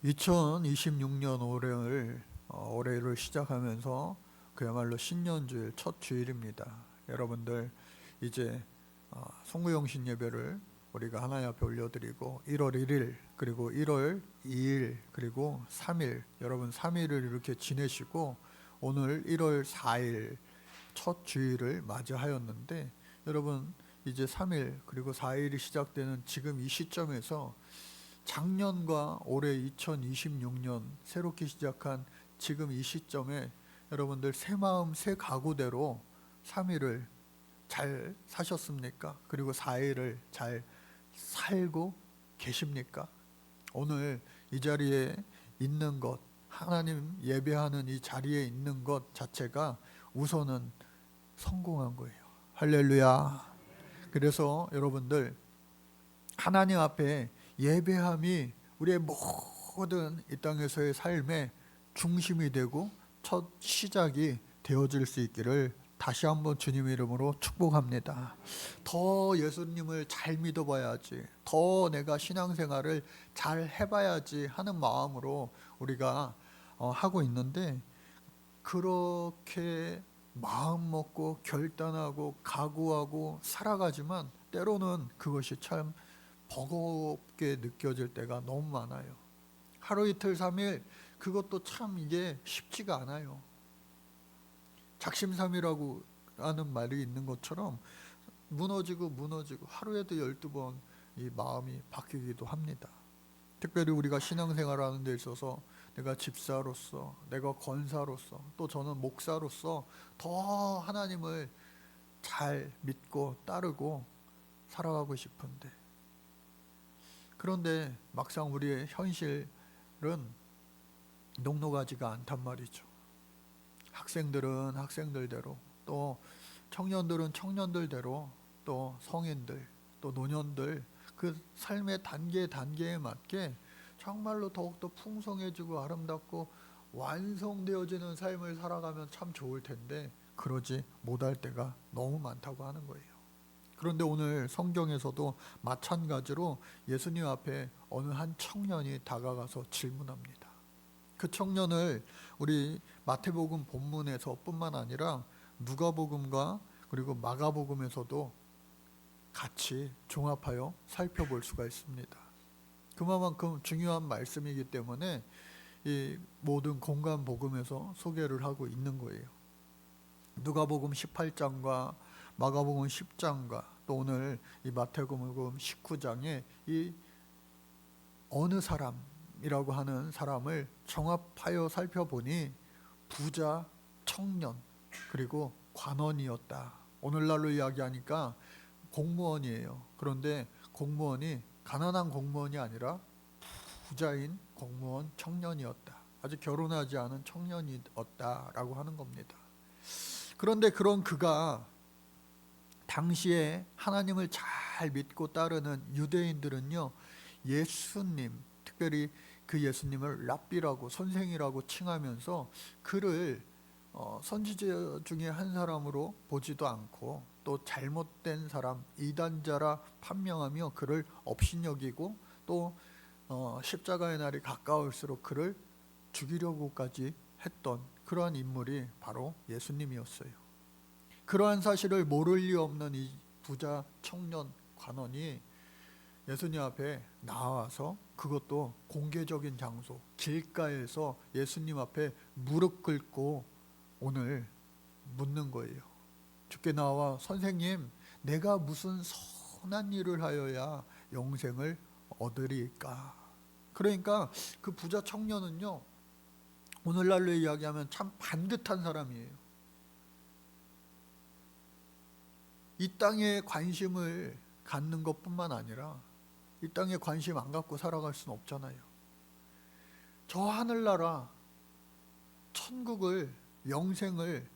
2026년 올해를 시작하면서 그야말로 신년주일 첫 주일입니다. 여러분들 이제 송구영신 예배를 우리가 하나님 앞에 올려드리고 1월 1일 그리고 1월 2일 그리고 3일 여러분 3일을 이렇게 지내시고 오늘 1월 4일 첫 주일을 맞이하였는데 여러분 이제 3일 그리고 4일이 시작되는 지금 이 시점에서 작년과 올해 2026년 새롭게 시작한 지금 이 시점에 여러분들 새 마음 새 각오대로 3일을 잘 사셨습니까? 그리고 4일을 잘 살고 계십니까? 오늘 이 자리에 있는 것, 하나님 예배하는 이 자리에 있는 것 자체가 우선은 성공한 거예요. 할렐루야. 그래서 여러분들 하나님 앞에 예배함이 우리의 모든 이 땅에서의 삶의 중심이 되고 첫 시작이 되어질 수 있기를 다시 한번 주님의 이름으로 축복합니다. 더 예수님을 잘 믿어봐야지, 더 내가 신앙생활을 잘 해봐야지 하는 마음으로 우리가 하고 있는데, 그렇게 마음 먹고 결단하고 각오하고 살아가지만 때로는 그것이 참 버겁게 느껴질 때가 너무 많아요. 하루 이틀 3일 그것도 참 이게 쉽지가 않아요. 작심삼일이라고 하는 말이 있는 것처럼 무너지고 하루에도 12번 이 마음이 바뀌기도 합니다. 특별히 우리가 신앙생활을 하는 데 있어서 내가 집사로서, 내가 권사로서, 또 저는 목사로서 더 하나님을 잘 믿고 따르고 살아가고 싶은데, 그런데 막상 우리의 현실은 녹록하지가 않단 말이죠. 학생들은 학생들대로, 또 청년들은 청년들대로, 또 성인들, 또 노년들 그 삶의 단계에 맞게 정말로 더욱더 풍성해지고 아름답고 완성되어지는 삶을 살아가면 참 좋을 텐데 그러지 못할 때가 너무 많다고 하는 거예요. 그런데 오늘 성경에서도 마찬가지로 예수님 앞에 어느 한 청년이 다가가서 질문합니다. 그 청년을 우리 마태복음 본문에서 뿐만 아니라 누가복음과 그리고 마가복음에서도 같이 종합하여 살펴볼 수가 있습니다. 그만큼 중요한 말씀이기 때문에 이 모든 공간 복음에서 소개를 하고 있는 거예요. 누가복음 18장과 마가복음 10장과 또 오늘 이 마태복음 19장에 이 어느 사람이라고 하는 사람을 종합하여 살펴보니 부자, 청년, 그리고 관원이었다. 오늘날로 이야기하니까 공무원이에요. 그런데 공무원이 가난한 공무원이 아니라 부자인 공무원 청년이었다. 아직 결혼하지 않은 청년이었다라고 하는 겁니다. 그런데 그런 그가 당시에 하나님을 잘 믿고 따르는 유대인들은요, 예수님, 특별히 그 예수님을 랍비라고 선생이라고 칭하면서 그를 선지자 중에 한 사람으로 보지도 않고 또 잘못된 사람, 이단자라 판명하며 그를 업신여기고 또 십자가의 날이 가까울수록 그를 죽이려고까지 했던 그러한 인물이 바로 예수님이었어요. 그러한 사실을 모를 리 없는 이 부자 청년 관원이 예수님 앞에 나와서, 그것도 공개적인 장소 길가에서 예수님 앞에 무릎 꿇고 오늘 묻는 거예요. 주께 나와 선생님, 내가 무슨 선한 일을 하여야 영생을 얻으리까? 그러니까 그 부자 청년은요, 오늘날로 이야기하면 참 반듯한 사람이에요. 이 땅에 관심을 갖는 것뿐만 아니라 이 땅에 관심 안 갖고 살아갈 수는 없잖아요. 저 하늘나라 천국을, 영생을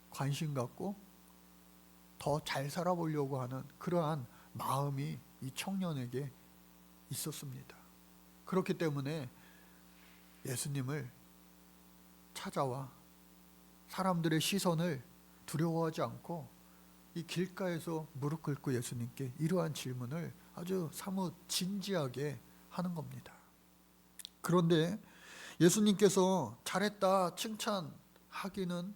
관심 갖고 더 잘 살아보려고 하는 그러한 마음이 이 청년에게 있었습니다. 그렇기 때문에 예수님을 찾아와 사람들의 시선을 두려워하지 않고 이 길가에서 무릎 꿇고 예수님께 이러한 질문을 아주 사뭇 진지하게 하는 겁니다. 그런데 예수님께서 잘했다 칭찬하기는커녕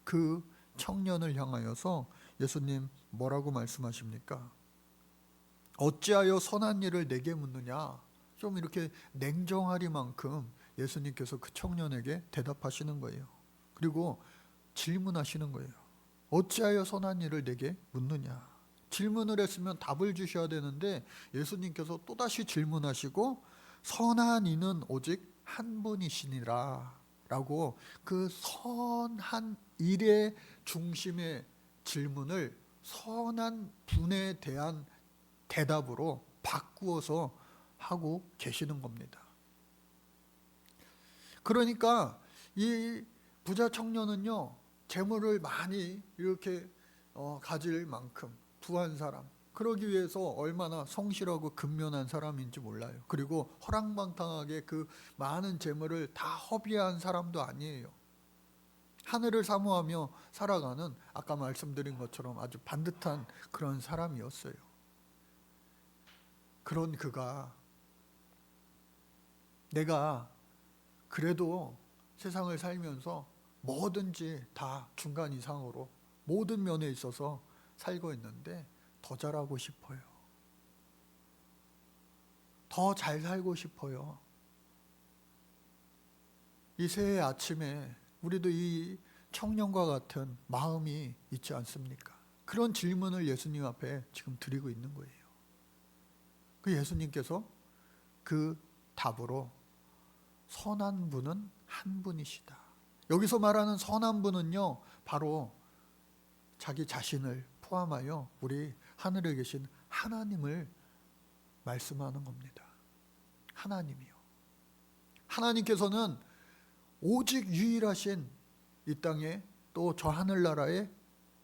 그 청년을 향하여서 예수님 뭐라고 말씀하십니까? 어찌하여 선한 일을 내게 묻느냐? 좀 이렇게 냉정하리만큼 예수님께서 그 청년에게 대답하시는 거예요. 그리고 질문하시는 거예요. 어찌하여 선한 일을 내게 묻느냐? 질문을 했으면 답을 주셔야 되는데 예수님께서 또다시 질문하시고 선한 이는 오직 한 분이시니라 라고 그 선한 일의 중심의 질문을 선한 분에 대한 대답으로 바꾸어서 하고 계시는 겁니다. 그러니까 이 부자 청년은요, 재물을 많이 이렇게 가질 만큼 부한 사람, 그러기 위해서 얼마나 성실하고 근면한 사람인지 몰라요. 그리고 허랑방탕하게 그 많은 재물을 다 허비한 사람도 아니에요. 하늘을 사모하며 살아가는, 아까 말씀드린 것처럼 아주 반듯한 그런 사람이었어요. 그런 그가 내가 그래도 세상을 살면서 뭐든지 다 중간 이상으로 모든 면에 있어서 살고 있는데 더 잘하고 싶어요. 더 잘 살고 싶어요. 이 새해 아침에 우리도 이 청년과 같은 마음이 있지 않습니까? 그런 질문을 예수님 앞에 지금 드리고 있는 거예요. 그 예수님께서 그 답으로 선한 분은 한 분이시다. 여기서 말하는 선한 분은요, 바로 자기 자신을 포함하여 우리 하늘에 계신 하나님을 말씀하는 겁니다. 하나님이요. 하나님께서는 오직 유일하신 이 땅에 또 저 하늘나라의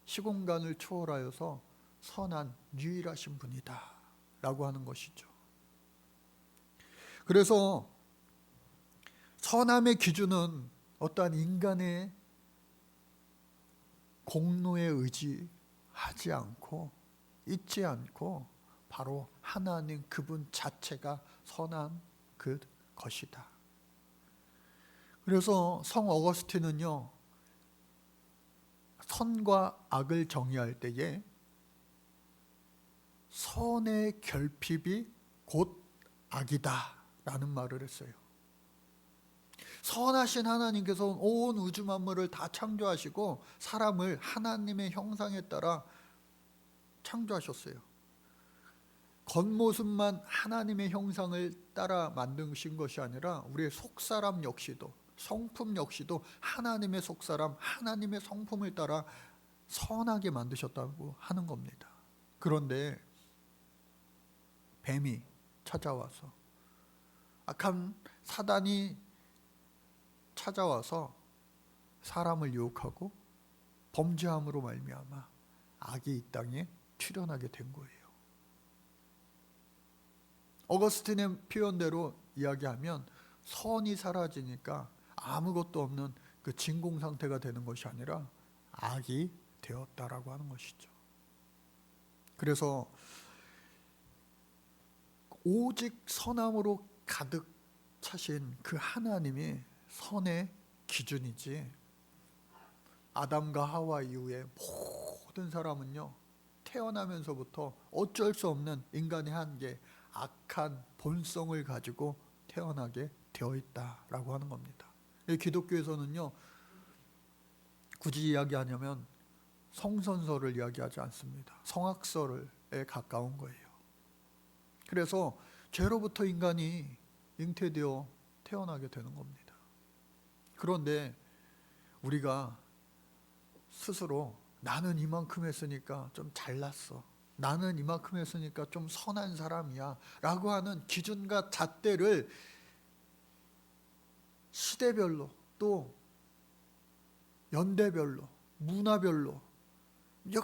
시공간을 초월하여서 선한 유일하신 분이다 라고 하는 것이죠. 그래서 선함의 기준은 어떠한 인간의 공로에 의지하지 않고 있지 않고 바로 하나님 그분 자체가 선한 그 것이다. 그래서 성 어거스틴은요, 선과 악을 정의할 때에 선의 결핍이 곧 악이다 라는 말을 했어요. 선하신 하나님께서 온 우주 만물을 다 창조하시고 사람을 하나님의 형상에 따라 창조하셨어요. 겉모습만 하나님의 형상을 따라 만드신 것이 아니라 우리의 속사람 역시도, 성품 역시도 하나님의 속사람, 하나님의 성품을 따라 선하게 만드셨다고 하는 겁니다. 그런데 뱀이 찾아와서, 악한 사단이 찾아와서 사람을 유혹하고 범죄함으로 말미암아 악이 이 땅에 출현하게 된 거예요. 어거스틴의 표현대로 이야기하면 선이 사라지니까 아무것도 없는 그 진공 상태가 되는 것이 아니라 악이 되었다라고 하는 것이죠. 그래서 오직 선함으로 가득 차신 그 하나님이 선의 기준이지, 아담과 하와 이후에 모든 사람은요, 태어나면서부터 어쩔 수 없는 인간의 한계, 악한 본성을 가지고 태어나게 되어 있다라고 하는 겁니다. 기독교에서는요, 굳이 이야기하냐면 성선설을 이야기하지 않습니다. 성악설에 가까운 거예요. 그래서 죄로부터 인간이 잉태되어 태어나게 되는 겁니다. 그런데 우리가 스스로 나는 이만큼 했으니까 좀 잘났어, 나는 이만큼 했으니까 좀 선한 사람이야 라고 하는 기준과 잣대를 시대별로 또 연대별로 문화별로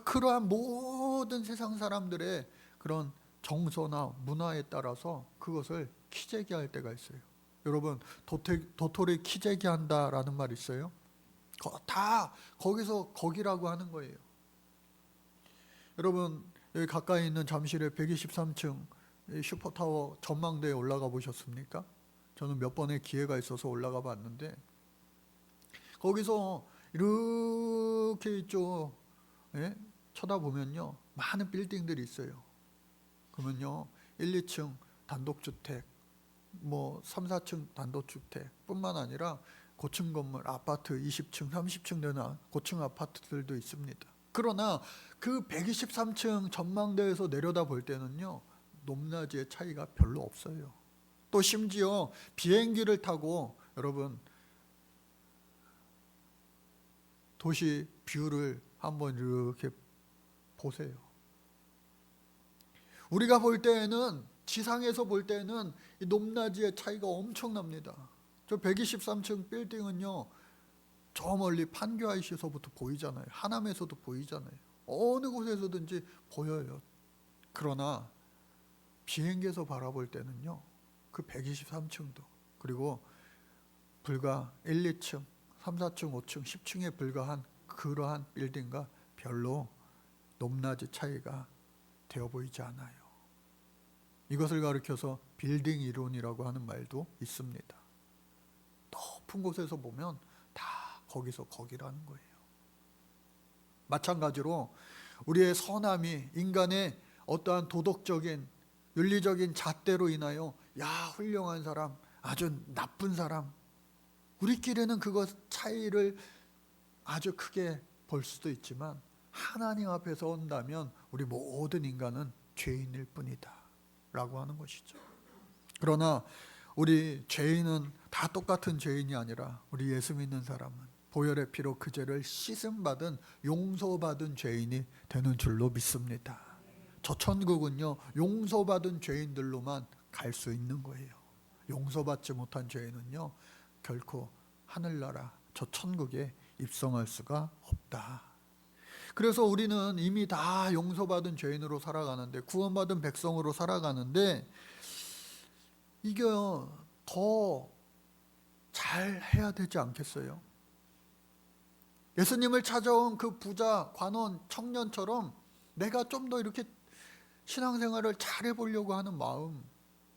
그러한 모든 세상 사람들의 그런 정서나 문화에 따라서 그것을 키재기할 때가 있어요. 여러분, 도토리 키재기 한다라는 말 있어요? 다 거기서 거기라고 하는 거예요. 여러분, 여기 가까이 있는 잠실의 123층 이 슈퍼타워 전망대에 올라가 보셨습니까? 저는 몇 번의 기회가 있어서 올라가 봤는데 거기서 이렇게 있죠. 예? 쳐다보면요 많은 빌딩들이 있어요. 그러면요 1, 2층 단독주택, 뭐 3, 4층 단독주택 뿐만 아니라 고층 건물, 아파트 20층, 30층 되는 고층 아파트들도 있습니다. 그러나 그 123층 전망대에서 내려다 볼 때는요 높낮이의 차이가 별로 없어요. 또 심지어 비행기를 타고 여러분 도시 뷰를 한번 이렇게 보세요. 우리가 볼 때에는 지상에서 볼 때는 이 높낮이의 차이가 엄청납니다. 저 123층 빌딩은요 저 멀리 판교아이시에서부터 보이잖아요. 하남에서도 보이잖아요. 어느 곳에서든지 보여요. 그러나 비행기에서 바라볼 때는요 그 123층도 그리고 불과 1, 2층, 3, 4층, 5층, 10층에 불과한 그러한 빌딩과 별로 높낮이 차이가 되어 보이지 않아요. 이것을 가리켜서 빌딩 이론이라고 하는 말도 있습니다. 높은 곳에서 보면 다 거기서 거기라는 거예요. 마찬가지로 우리의 선함이 인간의 어떠한 도덕적인 윤리적인 잣대로 인하여 야 훌륭한 사람, 아주 나쁜 사람, 우리끼리는 그것 차이를 아주 크게 볼 수도 있지만 하나님 앞에서 온다면 우리 모든 인간은 죄인일 뿐이다 라고 하는 것이죠. 그러나 우리 죄인은 다 똑같은 죄인이 아니라 우리 예수 믿는 사람은 보혈의 피로 그 죄를 씻음받은 용서받은 죄인이 되는 줄로 믿습니다. 저 천국은요 용서받은 죄인들로만 갈 수 있는 거예요. 용서받지 못한 죄인은요 결코 하늘나라 저 천국에 입성할 수가 없다. 그래서 우리는 이미 다 용서받은 죄인으로 살아가는데 구원받은 백성으로 살아가는데 이게 더 잘해야 되지 않겠어요? 예수님을 찾아온 그 부자, 관원, 청년처럼 내가 좀 더 이렇게 신앙생활을 잘해보려고 하는 마음,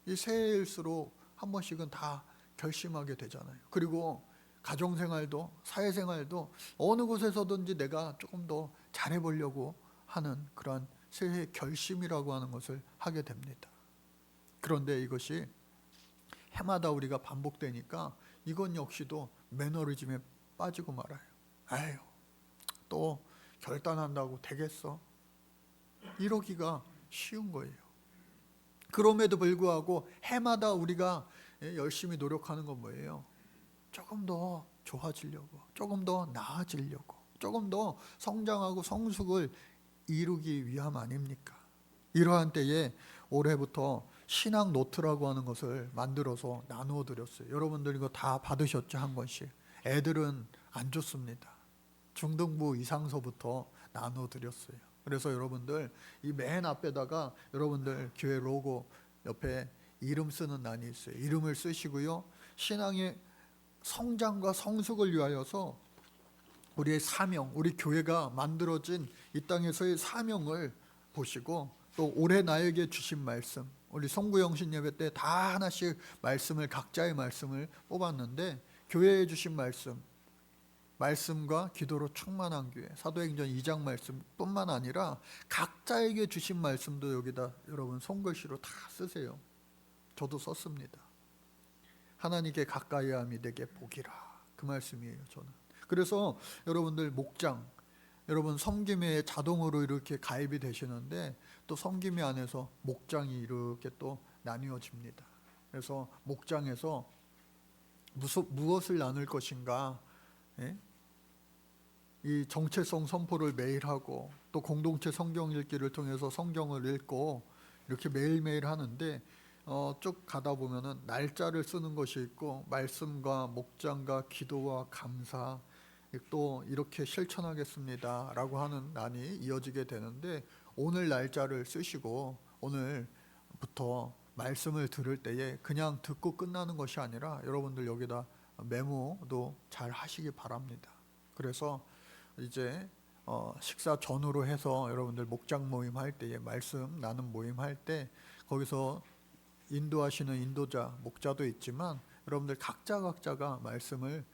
이 새해일수록 한 번씩은 다 결심하게 되잖아요. 그리고 가정생활도 사회생활도 어느 곳에서든지 내가 조금 더 잘해보려고 하는 그런 새해 결심이라고 하는 것을 하게 됩니다. 그런데 이것이 해마다 우리가 반복되니까 이건 역시도 매너리즘에 빠지고 말아요. 에휴, 또 결단한다고 되겠어? 이러기가 쉬운 거예요. 그럼에도 불구하고 해마다 우리가 열심히 노력하는 건 뭐예요? 조금 더 좋아지려고, 조금 더 나아지려고, 조금 더 성장하고 성숙을 이루기 위함 아닙니까? 이러한 때에 올해부터 신앙 노트라고 하는 것을 만들어서 나누어 드렸어요. 여러분들 이거 다 받으셨죠? 한 권씩. 애들은 안 줬습니다. 중등부 이상서부터 나누어 드렸어요. 그래서 여러분들 이 맨 앞에다가 여러분들 교회 로고 옆에 이름 쓰는 난이 있어요. 이름을 쓰시고요. 신앙의 성장과 성숙을 위하여서 우리의 사명, 우리 교회가 만들어진 이 땅에서의 사명을 보시고 또 올해 나에게 주신 말씀, 우리 송구영신 예배 때 다 하나씩 말씀을 각자의 말씀을 뽑았는데 교회에 주신 말씀과 기도로 충만한 교회, 사도행전 2장 말씀뿐만 아니라 각자에게 주신 말씀도 여기다 여러분 손글씨로 다 쓰세요. 저도 썼습니다. 하나님께 가까이함이 내게 복이라, 그 말씀이에요. 저는 그래서 여러분들 목장, 여러분 섬김에 자동으로 이렇게 가입이 되시는데 또 섬김회 안에서 목장이 이렇게 또 나뉘어집니다. 그래서 목장에서 무엇을 나눌 것인가, 이 정체성 선포를 매일 하고 또 공동체 성경 읽기를 통해서 성경을 읽고 이렇게 매일매일 하는데 쭉 가다 보면은 날짜를 쓰는 것이 있고 말씀과 목장과 기도와 감사 또 이렇게 실천하겠습니다 라고 하는 난이 이어지게 되는데 오늘 날짜를 쓰시고 오늘부터 말씀을 들을 때에 그냥 듣고 끝나는 것이 아니라 여러분들 여기다 메모도 잘 하시기 바랍니다. 그래서 이제 식사 전후로 해서 여러분들 목장 모임 할 때에 말씀 나눔 모임 할 때 거기서 인도하시는 인도자, 목자도 있지만 여러분들 각자가 말씀을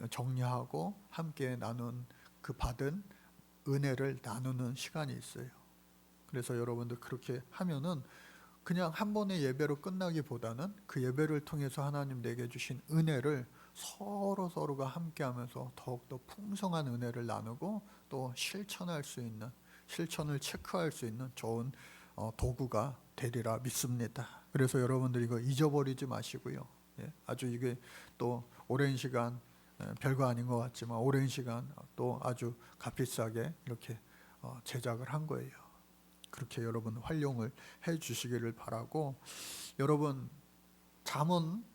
정리하고 함께 나눈 그 받은 은혜를 나누는 시간이 있어요. 그래서 여러분들 그렇게 하면은 그냥 한 번의 예배로 끝나기보다는 그 예배를 통해서 하나님 내게 주신 은혜를 서로가 함께하면서 더욱더 풍성한 은혜를 나누고 또 실천할 수 있는, 실천을 체크할 수 있는 좋은 도구가 되리라 믿습니다. 그래서 여러분들 이거 잊어버리지 마시고요. 아주 이게 또 오랜 시간, 별거 아닌 것 같지만 오랜 시간 또 아주 값비싸게 이렇게 제작을 한 거예요. 그렇게 여러분 활용을 해 주시기를 바라고, 여러분 잠언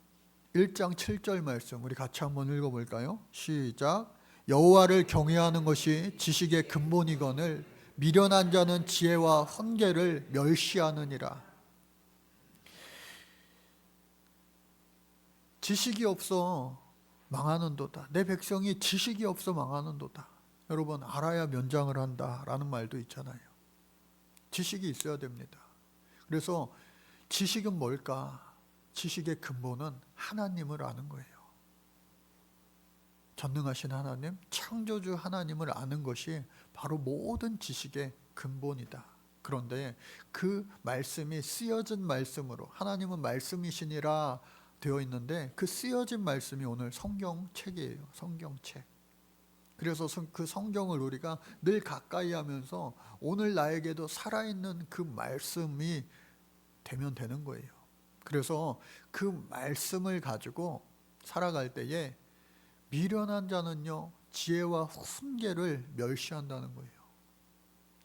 1장 7절 말씀 우리 같이 한번 읽어볼까요? 시작. 여호와를 경외하는 것이 지식의 근본이거늘 미련한 자는 지혜와 훈계를 멸시하느니라. 지식이 없어 망하는도다. 내 백성이 지식이 없어 망하는도다. 여러분 알아야 면장을 한다라는 말도 있잖아요. 지식이 있어야 됩니다. 그래서 지식은 뭘까? 지식의 근본은 하나님을 아는 거예요. 전능하신 하나님, 창조주 하나님을 아는 것이 바로 모든 지식의 근본이다. 그런데 그 말씀이 쓰여진 말씀으로, 하나님은 말씀이시니라 되어 있는데 그 쓰여진 말씀이 오늘 성경책이에요. 성경책. 그래서 그 성경을 우리가 늘 가까이 하면서 오늘 나에게도 살아있는 그 말씀이 되면 되는 거예요. 그래서 그 말씀을 가지고 살아갈 때에 미련한 자는요 지혜와 훈계를 멸시한다는 거예요.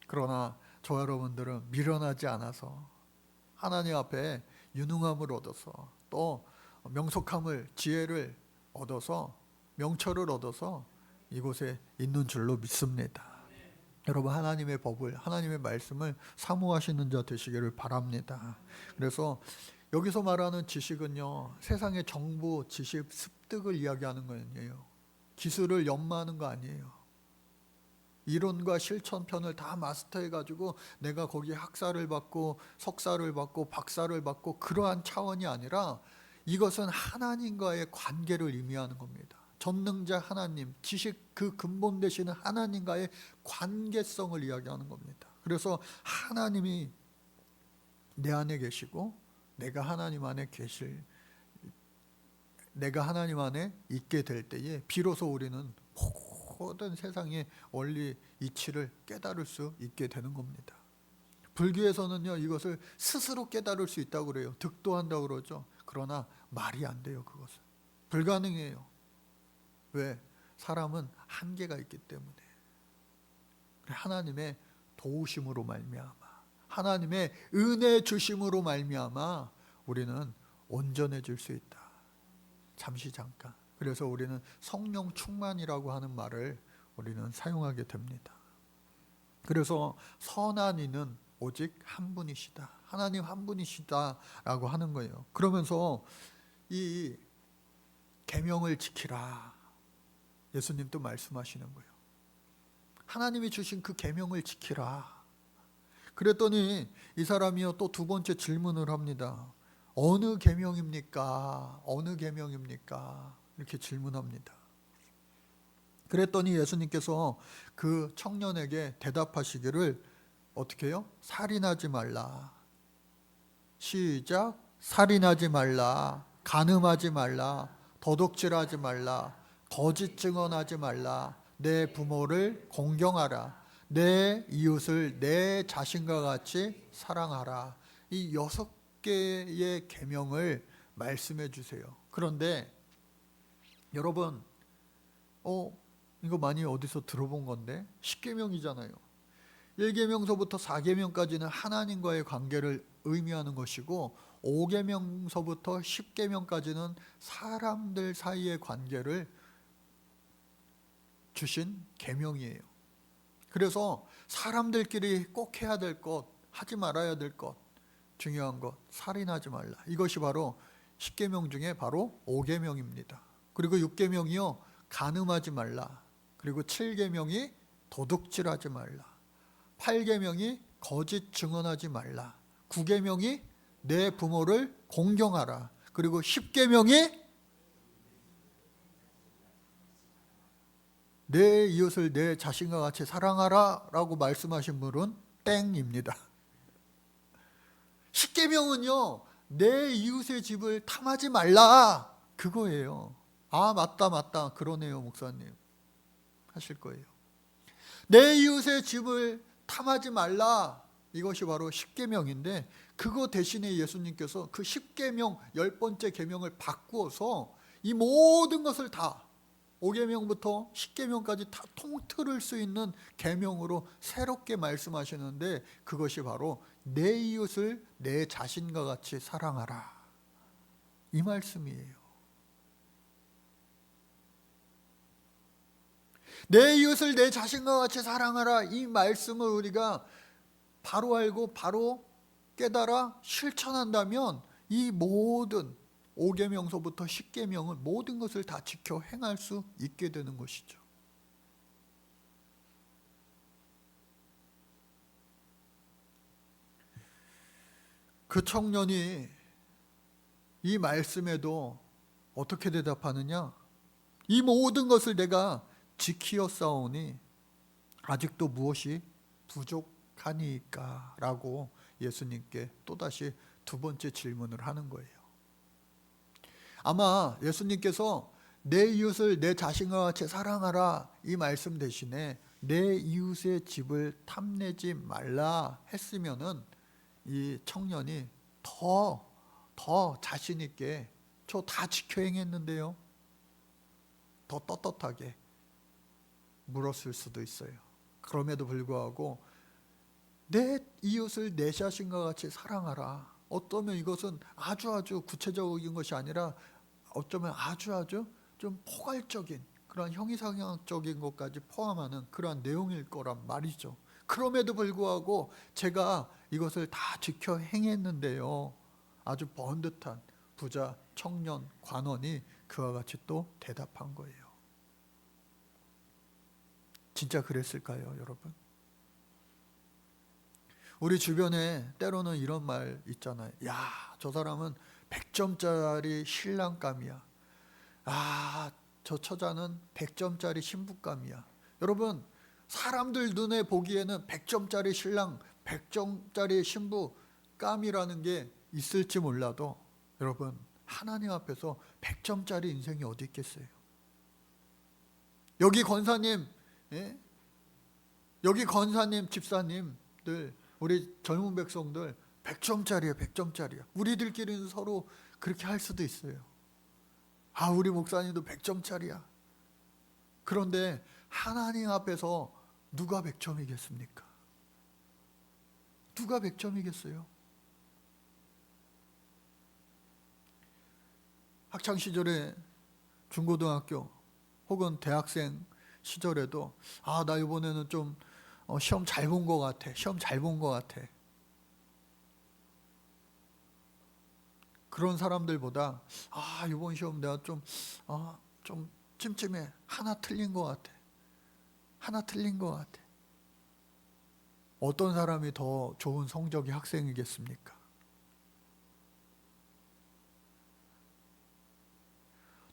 그러나 저 여러분들은 미련하지 않아서 하나님 앞에 유능함을 얻어서 또 명석함을, 지혜를 얻어서 명철을 얻어서 이곳에 있는 줄로 믿습니다. 여러분 하나님의 법을, 하나님의 말씀을 사모하시는 자 되시기를 바랍니다. 그래서 여기서 말하는 지식은요 세상의 정보, 지식, 습득을 이야기하는 거 아니에요. 기술을 연마하는 거 아니에요. 이론과 실천편을 다 마스터해가지고 내가 거기에 학사를 받고 석사를 받고 박사를 받고 그러한 차원이 아니라 이것은 하나님과의 관계를 의미하는 겁니다. 전능자 하나님, 지식 그 근본 되시는 하나님과의 관계성을 이야기하는 겁니다. 그래서 하나님이 내 안에 계시고 내가 하나님 안에 있게 될 때에 비로소 우리는 모든 세상의 원리 이치를 깨달을 수 있게 되는 겁니다. 불교에서는요 이것을 스스로 깨달을 수 있다고 그래요. 득도한다고 그러죠. 그러나 말이 안 돼요. 그것은 불가능해요. 왜? 사람은 한계가 있기 때문에. 하나님의 도우심으로 말미암아, 하나님의 은혜 주심으로 말미암아 우리는 온전해질 수 있다. 잠시 잠깐. 그래서 우리는 성령 충만이라고 하는 말을 우리는 사용하게 됩니다. 그래서 선한 이는 오직 한 분이시다. 하나님 한 분이시다라고 하는 거예요. 그러면서 이 계명을 지키라. 예수님도 말씀하시는 거예요. 하나님이 주신 그 계명을 지키라. 그랬더니 이 사람이요 또 두 번째 질문을 합니다. 어느 계명입니까? 어느 계명입니까? 이렇게 질문합니다. 그랬더니 예수님께서 그 청년에게 대답하시기를 어떻게 해요? 살인하지 말라. 시작. 살인하지 말라. 간음하지 말라. 도둑질하지 말라. 거짓 증언하지 말라. 내 부모를 공경하라. 내 이웃을 내 자신과 같이 사랑하라. 이 6개의 계명을 말씀해 주세요. 그런데 여러분 이거 많이 어디서 들어본 건데 10계명이잖아요. 1계명서부터 4계명까지는 하나님과의 관계를 의미하는 것이고 5계명서부터 10계명까지는 사람들 사이의 관계를 주신 계명이에요. 그래서 사람들끼리 꼭 해야 될 것, 하지 말아야 될 것, 중요한 것, 살인하지 말라. 이것이 바로 10계명 중에 바로 5계명입니다. 그리고 6계명이요 간음하지 말라. 그리고 7계명이 도둑질하지 말라. 8계명이 거짓 증언하지 말라. 9계명이 내 부모를 공경하라. 그리고 10계명이 내 이웃을 내 자신과 같이 사랑하라 라고 말씀하신 분은 땡입니다. 10계명은요, 내 이웃의 집을 탐하지 말라, 그거예요. 아, 맞다 그러네요 목사님 하실 거예요. 내 이웃의 집을 탐하지 말라, 이것이 바로 10계명인데 그거 대신에 예수님께서 그 10계명 10번째 계명을 바꾸어서 이 모든 것을 다 5계명부터 10계명까지 다 통틀을 수 있는 계명으로 새롭게 말씀하시는데 그것이 바로 내 이웃을 내 자신과 같이 사랑하라, 이 말씀이에요. 내 이웃을 내 자신과 같이 사랑하라, 이 말씀을 우리가 바로 알고 바로 깨달아 실천한다면 이 모든 5계명서부터 10계명은 모든 것을 다 지켜 행할 수 있게 되는 것이죠. 그 청년이 이 말씀에도 어떻게 대답하느냐? 이 모든 것을 내가 지키었사오니 아직도 무엇이 부족하니까? 라고 예수님께 또다시 두 번째 질문을 하는 거예요. 아마 예수님께서 내 이웃을 내 자신과 같이 사랑하라, 이 말씀 대신에 내 이웃의 집을 탐내지 말라 했으면은 이 청년이 더 자신 있게 저 다 지켜 행했는데요, 더 떳떳하게 물었을 수도 있어요. 그럼에도 불구하고 내 이웃을 내 자신과 같이 사랑하라, 어쩌면 이것은 아주 구체적인 것이 아니라 어쩌면 아주 좀 포괄적인 그런 형이상학적인 것까지 포함하는 그러한 내용일 거란 말이죠. 그럼에도 불구하고 제가 이것을 다 지켜 행했는데요, 아주 번듯한 부자, 청년, 관원이 그와 같이 또 대답한 거예요. 진짜 그랬을까요, 여러분? 우리 주변에 때로는 이런 말 있잖아요. 야, 저 사람은 100점짜리 신랑감이야. 아, 저 처자는 100점짜리 신부감이야. 여러분, 사람들 눈에 보기에는 100점짜리 신랑, 100점짜리 신부감이라는 게 있을지 몰라도 여러분, 하나님 앞에서 100점짜리 인생이 어디 있겠어요? 여기 권사님, 예? 여기 권사님, 집사님들, 우리 젊은 백성들 100점짜리야, 100점짜리야. 우리들끼리는 서로 그렇게 할 수도 있어요. 아, 우리 목사님도 100점짜리야. 그런데 하나님 앞에서 누가 100점이겠습니까? 누가 100점이겠어요? 학창시절에 중고등학교 혹은 대학생 시절에도 아, 나 이번에는 좀 시험 잘 본 것 같아. 시험 잘 본 것 같아. 그런 사람들보다 아, 이번 시험 내가 좀 찜찜해. 하나 틀린 것 같아. 하나 틀린 것 같아. 어떤 사람이 더 좋은 성적의 학생이겠습니까?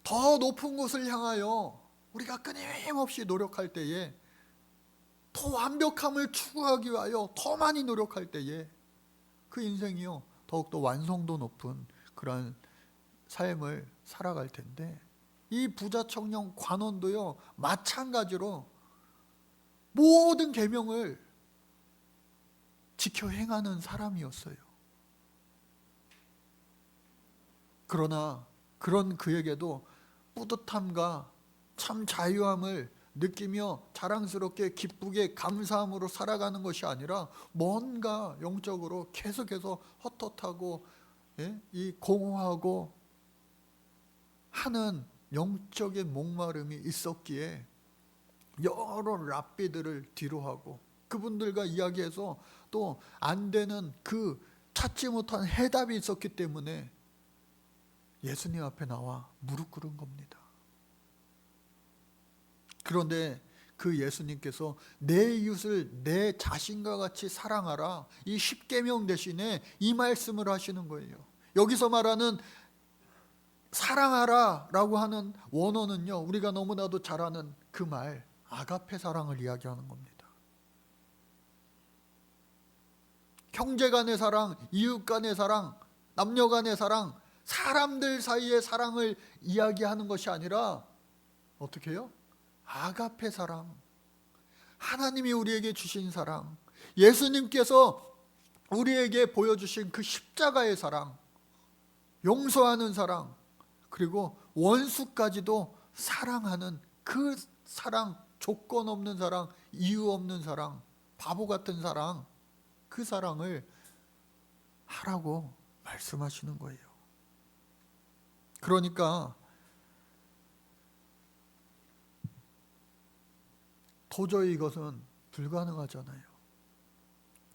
더 높은 곳을 향하여 우리가 끊임없이 노력할 때에, 더 완벽함을 추구하기 위하여 더 많이 노력할 때에 그 인생이요, 더욱더 완성도 높은 그런 삶을 살아갈 텐데, 이 부자 청년 관원도요 마찬가지로 모든 계명을 지켜 행하는 사람이었어요. 그러나 그런 그에게도 뿌듯함과 참 자유함을 느끼며 자랑스럽게 기쁘게 감사함으로 살아가는 것이 아니라 뭔가 영적으로 계속해서 헛헛하고 이 공허하고 하는 영적인 목마름이 있었기에 여러 랍비들을 뒤로하고 그분들과 이야기해서 또 안 되는 그 찾지 못한 해답이 있었기 때문에 예수님 앞에 나와 무릎 꿇은 겁니다. 그런데 그 예수님께서 내 이웃을 내 자신과 같이 사랑하라, 이 십계명 대신에 이 말씀을 하시는 거예요. 여기서 말하는 사랑하라 라고 하는 원어는요, 우리가 너무나도 잘 아는 그 말 아가페 사랑을 이야기하는 겁니다. 형제 간의 사랑, 이웃 간의 사랑, 남녀 간의 사랑, 사람들 사이의 사랑을 이야기하는 것이 아니라 어떻게 해요? 아가페 사랑, 하나님이 우리에게 주신 사랑, 예수님께서 우리에게 보여주신 그 십자가의 사랑, 용서하는 사랑, 그리고 원수까지도 사랑하는 그 사랑, 조건 없는 사랑, 이유 없는 사랑, 바보 같은 사랑, 그 사랑을 하라고 말씀하시는 거예요. 그러니까 도저히 이것은 불가능하잖아요.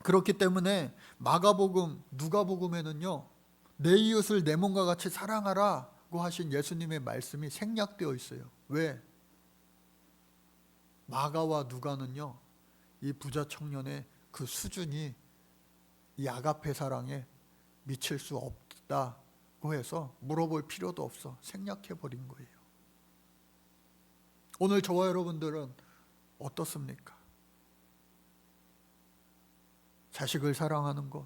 그렇기 때문에 마가복음, 누가복음에는요, 내 이웃을 내 몸과 같이 사랑하라고 하신 예수님의 말씀이 생략되어 있어요. 왜? 마가와 누가는요, 이 부자 청년의 그 수준이 이 아가페 사랑에 미칠 수 없다고 해서 물어볼 필요도 없어 생략해 버린 거예요. 오늘 저와 여러분들은 어떻습니까? 자식을 사랑하는 것,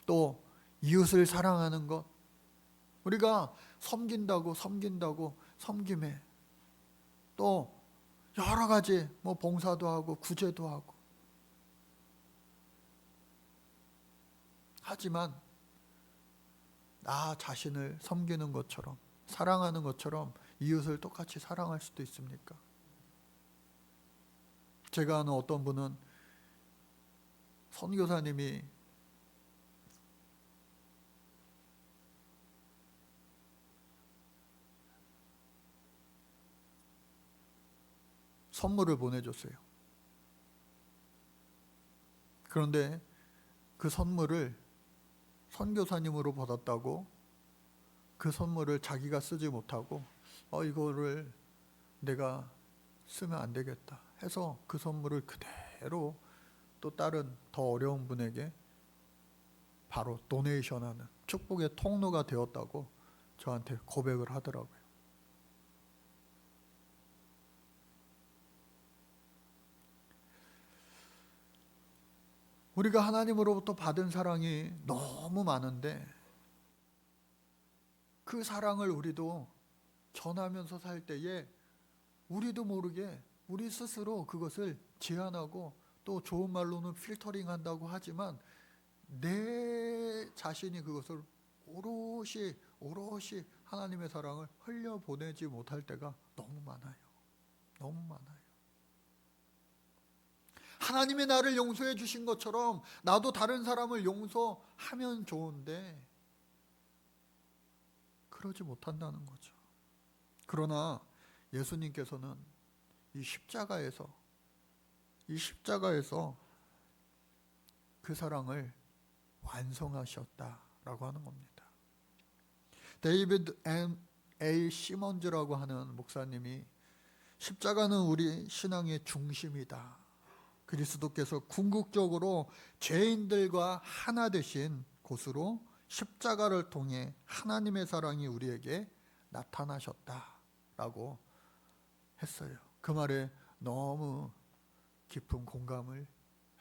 또 이웃을 사랑하는 것, 우리가 섬긴다고 섬김에 또 여러 가지 봉사도 하고 구제도 하고, 하지만 나 자신을 섬기는 것처럼, 사랑하는 것처럼 이웃을 똑같이 사랑할 수도 있습니까? 제가 아는 어떤 분은 선교사님이 선물을 보내줬어요. 그런데 그 선물을 선교사님으로 받았다고 그 선물을 자기가 쓰지 못하고 이거를 내가 쓰면 안 되겠다 해서 그 선물을 그대로 또 다른 더 어려운 분에게 바로 도네이션하는 축복의 통로가 되었다고 저한테 고백을 하더라고요. 우리가 하나님으로부터 받은 사랑이 너무 많은데 그 사랑을 우리도 전하면서 살 때에 우리도 모르게 우리 스스로 그것을 제한하고, 또 좋은 말로는 필터링 한다고 하지만 내 자신이 그것을 오롯이 하나님의 사랑을 흘려보내지 못할 때가 너무 많아요. 너무 많아요. 하나님이 나를 용서해 주신 것처럼 나도 다른 사람을 용서하면 좋은데 그러지 못한다는 거죠. 그러나 예수님께서는 이 십자가에서 그 사랑을 완성하셨다라고 하는 겁니다. 데이비드 A. 시몬즈라고 하는 목사님이 십자가는 우리 신앙의 중심이다. 그리스도께서 궁극적으로 죄인들과 하나 되신 곳으로 십자가를 통해 하나님의 사랑이 우리에게 나타나셨다라고 했어요. 그 말에 너무 깊은 공감을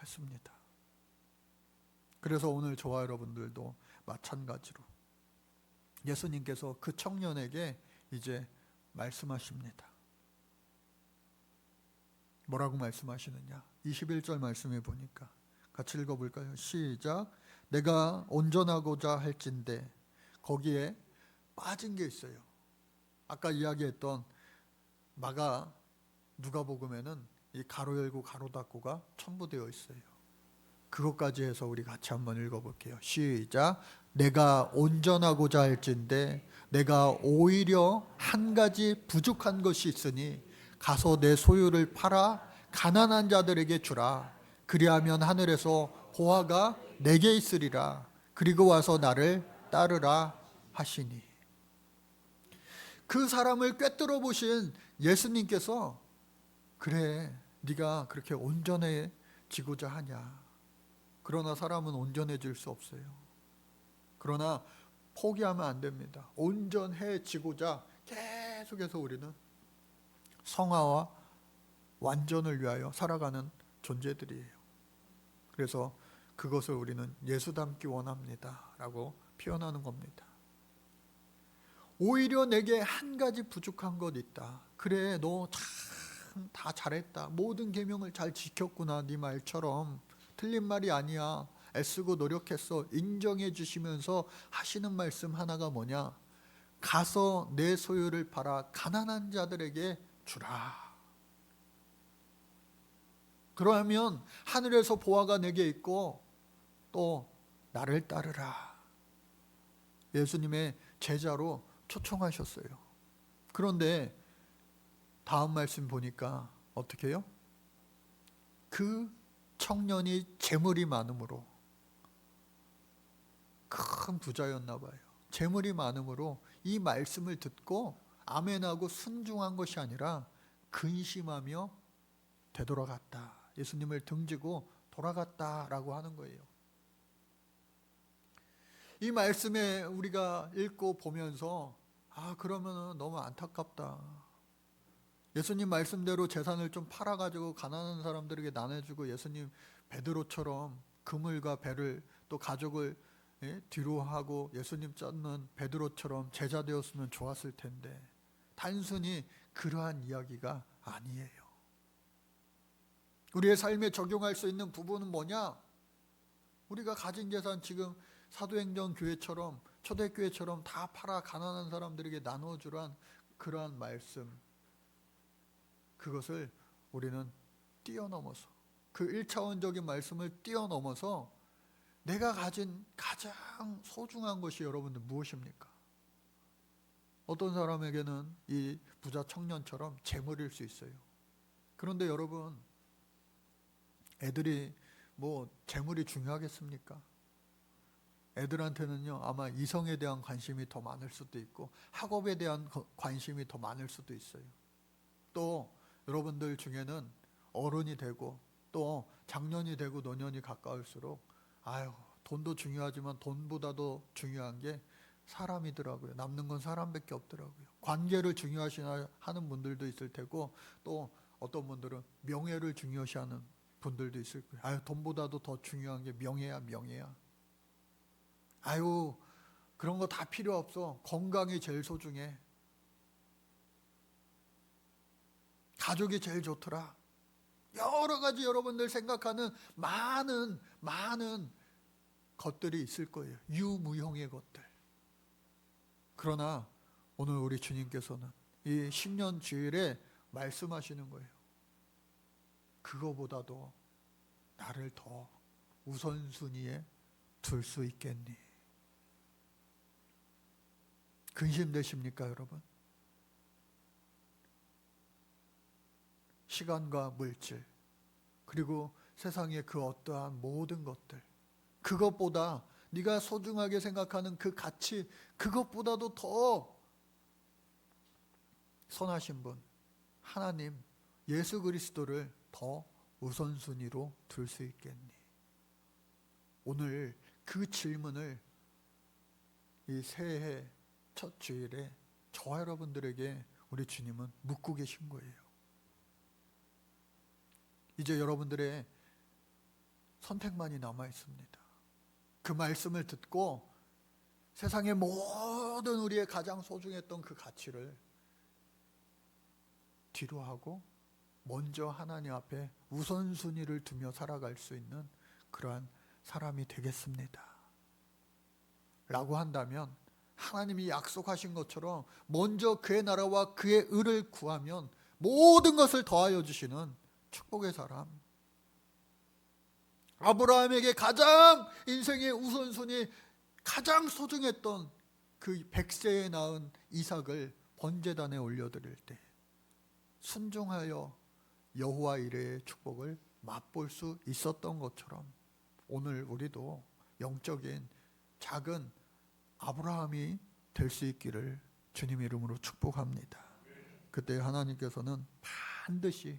했습니다. 그래서 오늘 저와 여러분들도 마찬가지로 예수님께서 그 청년에게 이제 말씀하십니다. 뭐라고 말씀하시느냐? 21절 말씀에 보니까 같이 읽어볼까요? 시작. 내가 온전하고자 할진대. 거기에 빠진 게 있어요. 아까 이야기했던 마가 누가복음에는 이 가로 열고 가로 닫고가 첨부되어 있어요. 그것까지 해서 우리 같이 한번 읽어볼게요. 시작. 내가 온전하고자 할진대 내가 오히려 한 가지 부족한 것이 있으니 가서 내 소유를 팔아 가난한 자들에게 주라. 그리하면 하늘에서 보화가 내게 있으리라. 그리고 와서 나를 따르라 하시니. 그 사람을 꿰뚫어 보신 예수님께서 그래, 네가 그렇게 온전해지고자 하냐. 그러나 사람은 온전해질 수 없어요. 그러나 포기하면 안 됩니다. 온전해지고자 계속해서 우리는 성화와 완전을 위하여 살아가는 존재들이에요. 그래서 그것을 우리는 예수 닮기 원합니다 라고 표현하는 겁니다. 오히려 내게 한 가지 부족한 것 있다. 그래, 너 참 다 잘했다. 모든 계명을 잘 지켰구나. 네 말처럼 틀린 말이 아니야. 애쓰고 노력했어. 인정해 주시면서 하시는 말씀 하나가 뭐냐? 가서 내 소유를 팔아 가난한 자들에게 주라. 그러면 하늘에서 보화가 내게 있고 또 나를 따르라. 예수님의 제자로 초청하셨어요. 그런데 다음 말씀 보니까 어떻게 해요? 그 청년이 재물이 많음으로, 큰 부자였나 봐요. 재물이 많음으로 이 말씀을 듣고 아멘하고 순종한 것이 아니라 근심하며 되돌아갔다. 예수님을 등지고 돌아갔다라고 하는 거예요. 이 말씀에 우리가 읽고 보면서 그러면 너무 안타깝다. 예수님 말씀대로 재산을 좀 팔아가지고 가난한 사람들에게 나눠주고 예수님 베드로처럼 그물과 배를 또 가족을 뒤로 하고 예수님 쫓는 베드로처럼 제자 되었으면 좋았을 텐데 단순히 그러한 이야기가 아니에요. 우리의 삶에 적용할 수 있는 부분은 뭐냐? 우리가 가진 재산 지금 사도행전 교회처럼 초대교회처럼 다 팔아 가난한 사람들에게 나눠주란 그러한 말씀, 그것을 우리는 뛰어넘어서 그 1차원적인 말씀을 뛰어넘어서 내가 가진 가장 소중한 것이 여러분들 무엇입니까? 어떤 사람에게는 이 부자 청년처럼 재물일 수 있어요. 그런데 여러분, 애들이 뭐 재물이 중요하겠습니까? 애들한테는요 아마 이성에 대한 관심이 더 많을 수도 있고 학업에 대한 관심이 더 많을 수도 있어요. 또 여러분들 중에는 어른이 되고 또 장년이 되고 노년이 가까울수록 돈도 중요하지만 돈보다도 중요한 게 사람이더라고요. 남는 건 사람밖에 없더라고요. 관계를 중요시하는 분들도 있을 테고 또 어떤 분들은 명예를 중요시하는 분들도 있을 거예요. 돈보다도 더 중요한 게 명예야. 그런 거 다 필요 없어. 건강이 제일 소중해. 가족이 제일 좋더라. 여러 가지 여러분들 생각하는 많은 것들이 있을 거예요. 유무형의 것들. 그러나 오늘 우리 주님께서는 이 신년 주일에 말씀하시는 거예요. 그거보다도 나를 더 우선순위에 둘 수 있겠니? 근심되십니까, 여러분? 시간과 물질, 그리고 세상의 그 어떠한 모든 것들, 그것보다 네가 소중하게 생각하는 그 가치, 그것보다도 더 선하신 분, 하나님, 예수 그리스도를 더 우선순위로 둘 수 있겠니? 오늘 그 질문을 이 새해 첫 주일에 저와 여러분들에게 우리 주님은 묻고 계신 거예요. 이제 여러분들의 선택만이 남아 있습니다. 그 말씀을 듣고 세상의 모든 우리의 가장 소중했던 그 가치를 뒤로 하고 먼저 하나님 앞에 우선순위를 두며 살아갈 수 있는 그러한 사람이 되겠습니다. 라고 한다면 하나님이 약속하신 것처럼 먼저 그의 나라와 그의 의를 구하면 모든 것을 더하여 주시는 축복의 사람, 아브라함에게 가장 인생의 우선순위 가장 소중했던 그 100세에 낳은 이삭을 번제단에 올려드릴 때 순종하여 여호와 이레의 축복을 맛볼 수 있었던 것처럼 오늘 우리도 영적인 작은 아브라함이 될 수 있기를 주님 이름으로 축복합니다. 그때 하나님께서는 반드시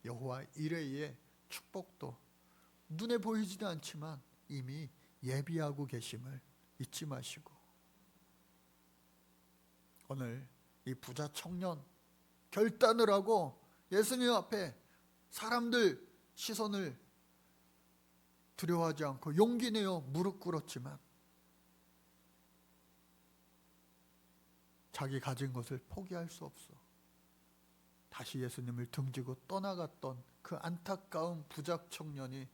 여호와 이레의 축복도 눈에 보이지도 않지만 이미 예비하고 계심을 잊지 마시고, 오늘 이 부자 청년 결단을 하고 예수님 앞에 사람들 시선을 두려워하지 않고 용기 내어 무릎 꿇었지만 자기 가진 것을 포기할 수 없어 다시 예수님을 등지고 떠나갔던 그 안타까운 부자 청년이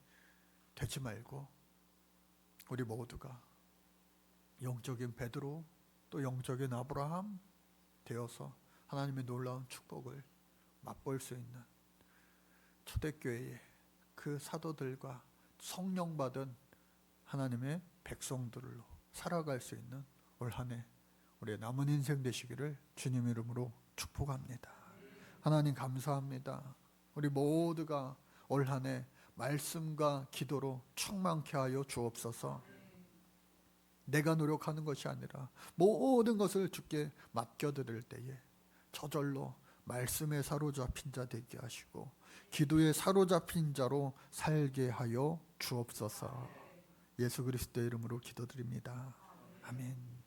되지 말고, 우리 모두가 영적인 베드로 또 영적인 아브라함 되어서 하나님의 놀라운 축복을 맛볼 수 있는 초대교회의 그 사도들과 성령 받은 하나님의 백성들로 살아갈 수 있는 올 한 해 우리의 남은 인생 되시기를 주님 이름으로 축복합니다. 하나님 감사합니다. 우리 모두가 올 한 해 말씀과 기도로 충만케 하여 주옵소서. 내가 노력하는 것이 아니라 모든 것을 주께 맡겨드릴 때에 저절로 말씀에 사로잡힌 자 되게 하시고 기도에 사로잡힌 자로 살게 하여 주옵소서. 예수 그리스도의 이름으로 기도드립니다. 아멘.